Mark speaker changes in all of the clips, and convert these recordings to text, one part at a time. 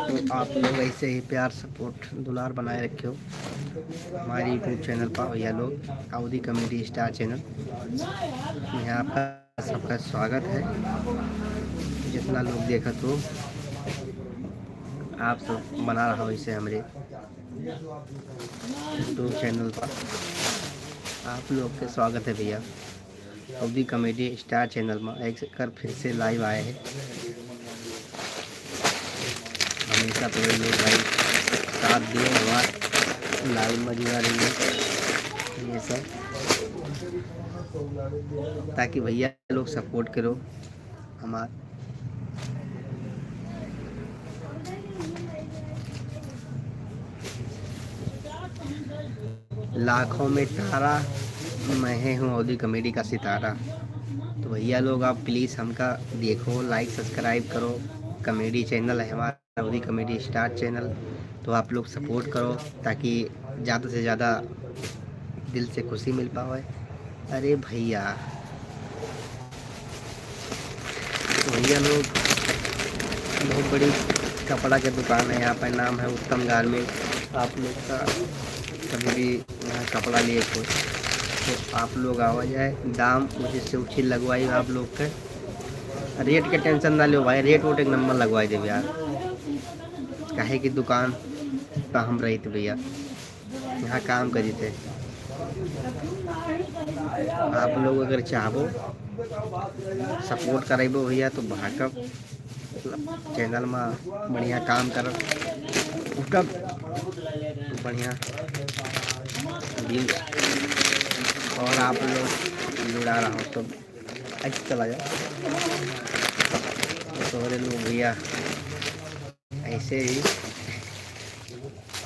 Speaker 1: तो आप लोग ऐसे ही प्यार सपोर्ट दुलार बनाए रखे हो हमारे यूट्यूब चैनल पर भैया लोग, अवधी कॉमेडी स्टार चैनल में आपका सबका स्वागत है। जितना लोग देखा तो आप सब बना रहा हो इसे हमारे यूट्यूब चैनल पर। आप लोग के स्वागत है भैया। अवधी कॉमेडी स्टार चैनल में एक कर फिर से लाइव आए हैं। हमेशा तो लोग भाई साथ दिए हमारा लाइव में जुड़ा रही है ये सब, ताकि भैया लोग सपोर्ट करो हमारा। लाखों में तारा मैं हूँ अवधी कॉमेडी का सितारा। तो भैया लोग आप प्लीज़ हमका देखो, लाइक सब्सक्राइब करो। कॉमेडी चैनल है हमारा अवधी कॉमेडी स्टार चैनल, तो आप लोग सपोर्ट करो ताकि ज़्यादा से ज़्यादा दिल से खुशी मिल पाए। अरे भैया तो भैया लोग बहुत बड़ी कपड़ा की दुकान है यहाँ पर, नाम है उत्तम गारमेंट। आप लोग का कभी भी यहाँ कपड़ा लिए कुछ तो आप लोग आवा जाए, दाम मुझे से उचित लगवाई आप लोग के। रेट के टेंशन ना लो भाई, रेट वोट एक नंबर लगवाई दे यार, काहे की दुकान पर हम रही थे भैया, यहाँ काम करी थे। आप लोग अगर चाहो सपोर्ट करेबो भैया तो भाकब चैनल में बढ़िया काम कर बढ़िया व्यूज, और आप लोग जुड़ा रहा हो तो ऐसे चला जाए। तो लोग भैया ऐसे ही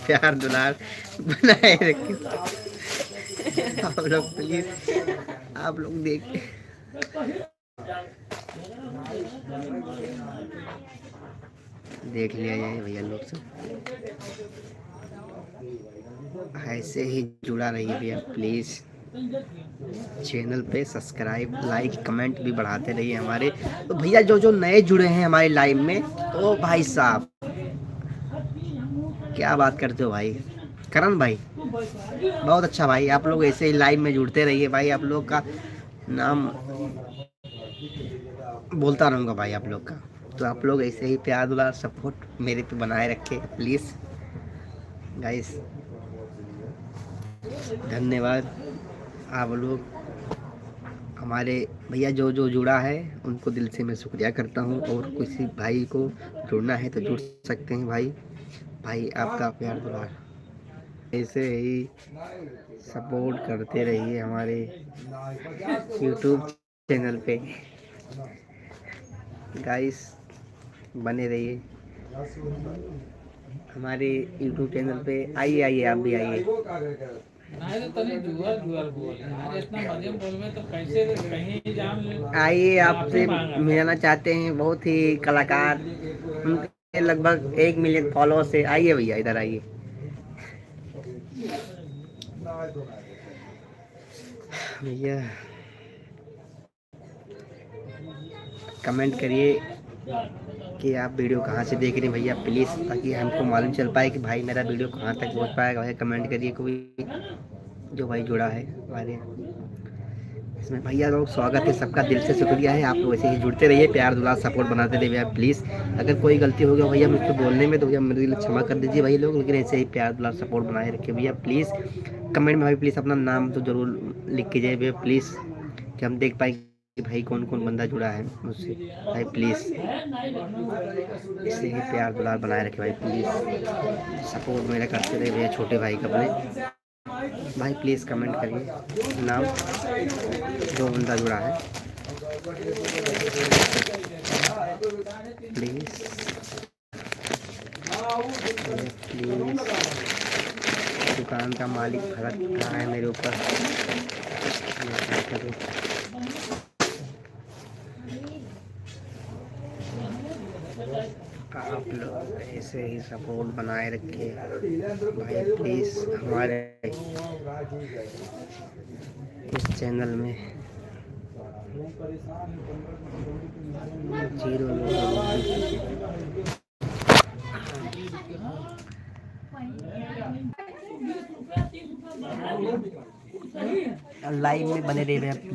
Speaker 1: प्यार दुलार बनाए रखे। आप लोग प्लीज आप लोग देख लिया जाए भैया लोग सब, ऐसे ही जुड़ा रहिए भैया प्लीज़। चैनल पे सब्सक्राइब लाइक कमेंट भी बढ़ाते रहिए हमारे। तो भैया जो जो नए जुड़े हैं हमारे लाइव में, तो भाई साहब क्या बात करते हो भाई, करण भाई बहुत अच्छा भाई। आप लोग ऐसे ही लाइव में जुड़ते रहिए भाई, आप लोग का नाम बोलता रहूँगा भाई आप लोग का। तो आप लोग ऐसे ही प्यार दुलार सपोर्ट मेरे पे बनाए रखे प्लीज़ गाइस, धन्यवाद। आप लोग हमारे भैया जो जो जुड़ा है उनको दिल से मैं शुक्रिया करता हूँ, और किसी भाई को जुड़ना है तो जुड़ सकते हैं भाई। भाई आपका प्यार दुलार ऐसे ही सपोर्ट करते रहिए हमारे यूट्यूब चैनल पे गाइस, बने रहिए हमारे यूट्यूब चैनल पे। आइए आप भी आइए। आइए, आपसे मिलना चाहते हैं बहुत ही कलाकार, उनके लगभग 1 मिलियन फॉलोअर्स है। आइए भैया इधर आइए। भैया कमेंट करिए कि आप वीडियो कहाँ से देख रहे हैं भैया प्लीज़, ताकि हमको मालूम चल पाए कि भाई मेरा वीडियो कहाँ तक पहुँच पाएगा। भाई कमेंट करिए कोई जो भाई जुड़ा है हमारे इसमें। भैया लोग स्वागत है सबका, दिल से शुक्रिया है। आप लोग ऐसे ही जुड़ते रहिए, प्यार दुलार सपोर्ट बनाते रहिए भैया प्लीज़। अगर कोई गलती हो गया भैया मुझको बोलने में तो भैया मेरे लिए क्षमा कर दीजिए भाई लोग, लेकिन ऐसे ही प्यार दुलार सपोर्ट बनाए रखिए भैया प्लीज़। कमेंट में भाई प्लीज़ अपना नाम तो ज़रूर लिख के जाइए भैया प्लीज़, कि हम देख पाए कि भाई कौन कौन बंदा जुड़ा है मुझसे। भाई प्लीज़ इससे ही प्यार दुलार बनाए रखे भाई प्लीज़, सपोर्ट मेरा करते रहे भैया छोटे भाई का अपने। भाई प्लीज़ कमेंट करिए नाम जो बंदा जुड़ा है प्लीज़ प्लीज़। दुकान का मालिक भड़क रहा है मेरे ऊपर, मैं क्या करूं। आप लोग ऐसे ही सपोर्ट बनाए रखे भाई प्लीज़ हमारे इस चैनल में। 0 लोग लाइव में बने रहे भैया प्लीज।